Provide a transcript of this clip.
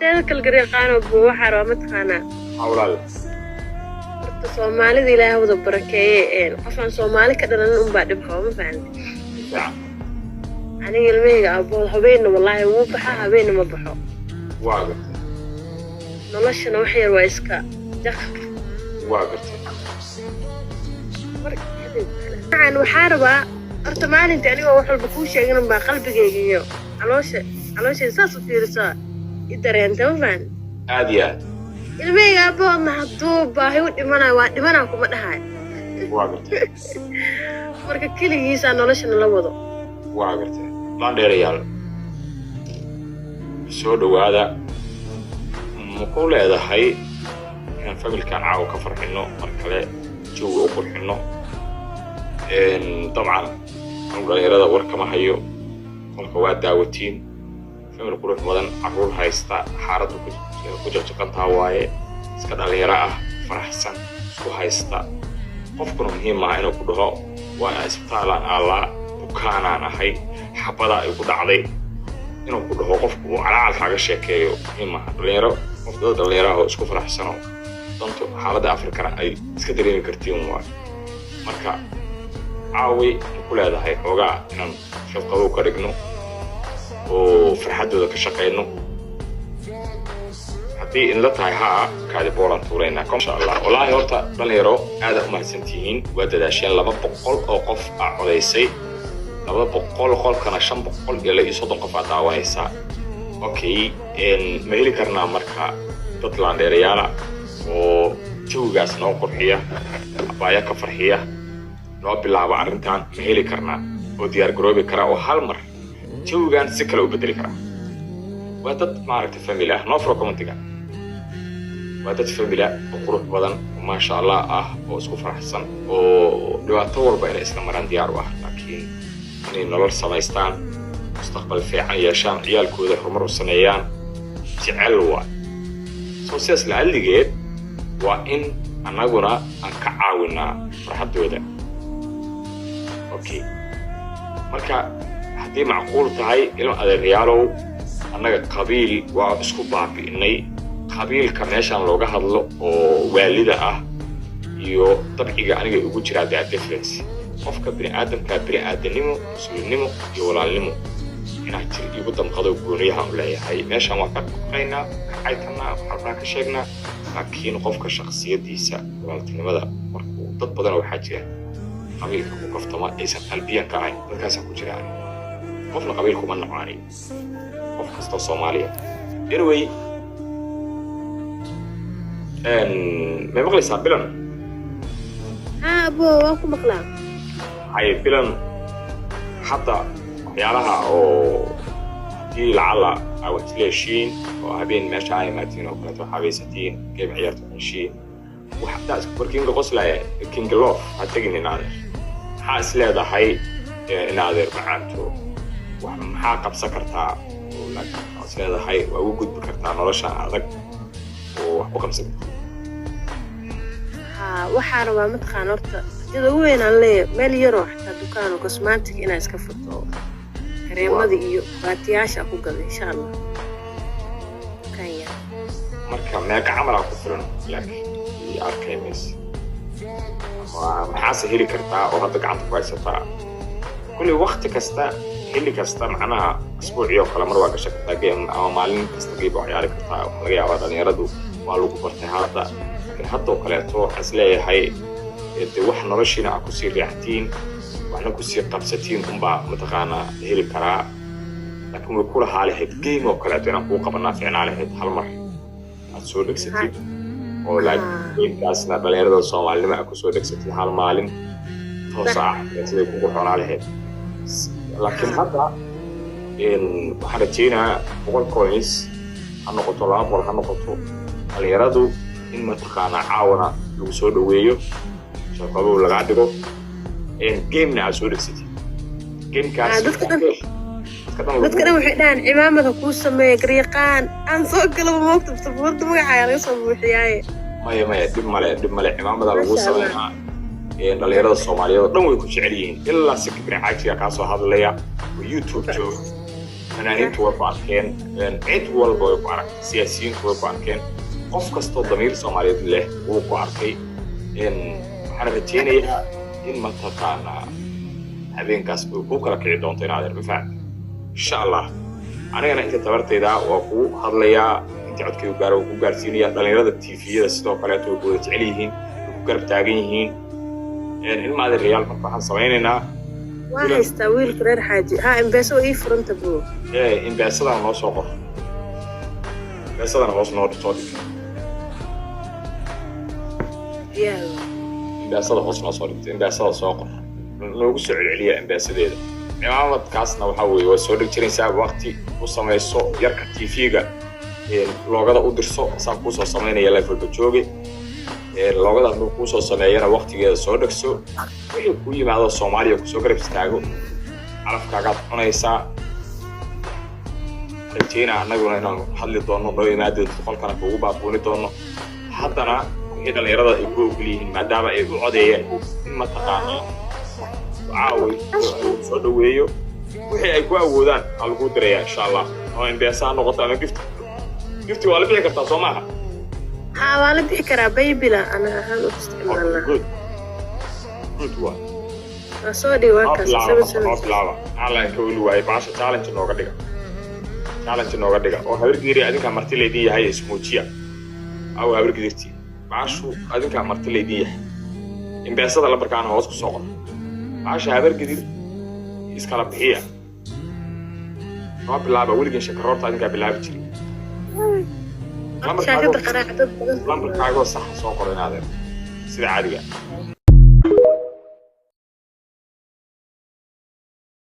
تلك القريقان وبوحر ومتخانا حولال Soomaali ilaahay wada barakeeyay qofan Soomaali ka dhalan un baa dhibka ma fahanti aniga ilmeyga abo habeen wallahi wuu baxa habeen ma baxo waaga noloshana wax yar waa iska jaq waaga markaan waxa rabaa horta maalinta aniga wax walba ku sheegin baa qalbigayga iyo caloosha saas u fiirsaa idareenta ma fahanti aad iyo aad ilmeyga abo ma haduu baahi u dhimanay waa dhimanaa kuma dhahay waaga marka kaligiisa noloshana la wado waaga laan dheerayaal soo dhawaada ma ku leedahay in familkan caaw ka farxino mar kale jooga u qurxino طبعا dhalinyarada war kama hayo qolka waa daawatiin famil qurux badan caruur haysta xaaladdu ku jajaqantaa waaye iska dhalinyaro ah faraxsan isku haysta qofkuna muhiim ah inuu ku dhaho waa isbitaalaan alla bukaanaan ahay xabada ay ku dhacday inuu ku dhaho qofku uu calaalkaaga sheekeeyo muhiim ah dhalinyaro oo isku faraxsano danto xaaladda afrikana ay iska dareemi kartiin waa marka caawi ku leedahay xoogaa inaan shaqadow ka dhigno oo farxadooda ka shaqeyno haddii in la tahay haa kaadi boolan tuurayna insha allah wallaahi horta dhalinyaro aada u mahadsantihiin waa dadaasheen 200 oo qof aa codaysay 200 qolkana 500 iyo 30 qof aa daawanaysaa okay ma heli karnaa marka dad laandheerayaala oo jawgaas noo qurxiya abaaya ka farxiya noo bilaabo arrintan ma heli karnaa oo diyaar garoobi kara oo hal mar jawgan si kale u bedeli kara waa dad maaragtay family ah noo furo commentiga waa dad family oo qurux badan oo maasha allah ah oo isku faraxsan oo dhibaato walba inay isla maraan diyaar u ah laakiin inay nolol samaystaan mustaqbal fiican yeeshaan ciyaalkooda horumar u sameeyaan jecel waa soo sidaas la'alligeed waa in annaguna aan ka caawinaa farxadooda okay marka haddii macquul tahay ilmo adeeryaalow annaga qabiil waa isku baabi'inay qabiilka meeshaan looga hadlo oo waalida ah iyo dabciga aniga ugu jiraa daa difference qofka bini'aadamka bini'aadanimo muslimnimo iyo walaalnimo inaa jir igu damqado gooniyaha u leeyahay meeshaan waa ka dhaqaynaa ka caytanaa waxaa ka sheegnaa laakiin qofka shakhsiyadiisa walaaltinimada markuu dad badan waxaa jira qabiilka ku kaftama aysan qalbiyan ka ahayn dadkaasaan ku jiraan qofna qabiilku ma nacaani qof kastoo Soomaaliya anyway ma maqlaysaa bilan abo waan ku maqlaa hay bilan hadda waxyaalaha oo haddii lacala awatleeshiin oo habeen meesha ay maatiin oo kaleeto xabaysatiin game ciyaarta heshiin waxda isku barkinga qoslaya king love ha tagin inaan maxaa is leedahay inaadeer macaanto wax maxaa qabsan kartaa oo laakiin is leedahay waa ugu gudbi kartaa nolosha adag oo wax ku qabsan waxaa rabaa mataqaan horta jida weyn aan leeyahay meel yaroo xataa dukaan oo cosmetic inaa iska furto kareemada iyo baatiyaasha ku gado insha allah marka meeqa camalaa ku filan laakiin arkaymis maxaase heli kartaa oo hadda gacanta ku haysataa kulli waqti kasta xilli kasta macnaha asbuuciyo kale mar waa gasha kartaa game ama maalin kasta geeb oo ciyaari kartaa waxa laga yaabaa dhalinyaradu waa lagu bartay hadda laakiin hadda oo kaleeto waxaan is leeyahay wax noloshiina aad kusii riixtiin waxna kusii qabsatiin unbaa mataqaanaa heli karaa laakiin way kula haalahayd game oo kaleeto inaan kuu qabanaa ficnaa lahayd hal mar aad soo dhegsatid oo laakiinkaasna dhalinyarada Soomaalnimo aad ku soo dhegsatid hal maalin toos ah siday kugu xonaa lahayd laakiin hadda waxaan rajeynayaa 100 coins ha noqoto 200 ha noqoto dhalinyaradu in mataqaanaa caawana lagu soo dhaweeyo shaqado laga dhigo game-na aad soo dhegsatid gamekaas dadka dhan waxay dhahan cimaamada kuu sameeya gariiqaan aan soo galaba moogta sabuurta magacaaga laga soo buuxiyaaye maya dib male cimaamada lagu sameeyaa dhalinyarada Soomaaliyeed oo dhan way ku jecel yihiin ilaa si kibir xaajiga ka soo hadlaya oo YouTube jooga fanaaniintu way ku arkeen cid walba way ku aragtay siyaasiyiintu way ku arkeen qof kastoo damiir Soomaaliyeed leh wuu ku arkay waxaan rajaynayaa in mataqaanaa habeenkaas uu ku kala kici doonto inaad arfaan insha Allah anigana inta tabartayda waa ku hadlayaa inta codkaygu gaaro ku gaarsiinaya dhalinyarada TV-yada sidoo kale ay ku jecel yihiin ku garab taagan yihiin in maad real marka waxaan sameeynaa waa haystaa wiilka reer xaaji ha imbeeso ii furanta buu imbeesada noo soo qor imbeesada hoos noo soo dhig imbeesada hoos noo soo dhig imbeesada soo qor loogu soo celceliya imbeesadeeda ciidamadaasna waxa weeye waa soo dhig jiraysaa waqti u sameeyso yarka TV-ga loogada u dirso asaa ku soo sameynaya live walba jooge loogada ku soo sameeyana waqtigeeda soo dhigso wixii ku yimaado Soomaaliya ku soo garab istaago calafkaaga cunaysaa rajayna anaguna inaan hadli doono noo yimaado qolkana ugu baaquuni doono haddana wixii dhalinyarada ay ku ogoliyihiin maadaama ay u codeeyeen in mataqaanaa caawi soo dhaweeyo wixii ay ku awoodaan lagu diraya insha Allah oo imbeesa noqoto ama gift waa la bixi kartaa Soomaaliya waa la bixi karaa baybila ana ahaan u isticmaalnaa good one soo dhiwaa kaas laba ala ka wali waay baasha challenge nooga dhiga oo habargeeri adinka marti leedii yahay ismoojiya aw habargeerti baashu adinka marti leedii yahay imbeesada la barkaana hoos ku soo qor baasha habargeeri iskala bixiya bilaaba weligiin shakaroorta adinka bilaabi jiray lambarkaaga sax soo qoranaadeen sida caadiga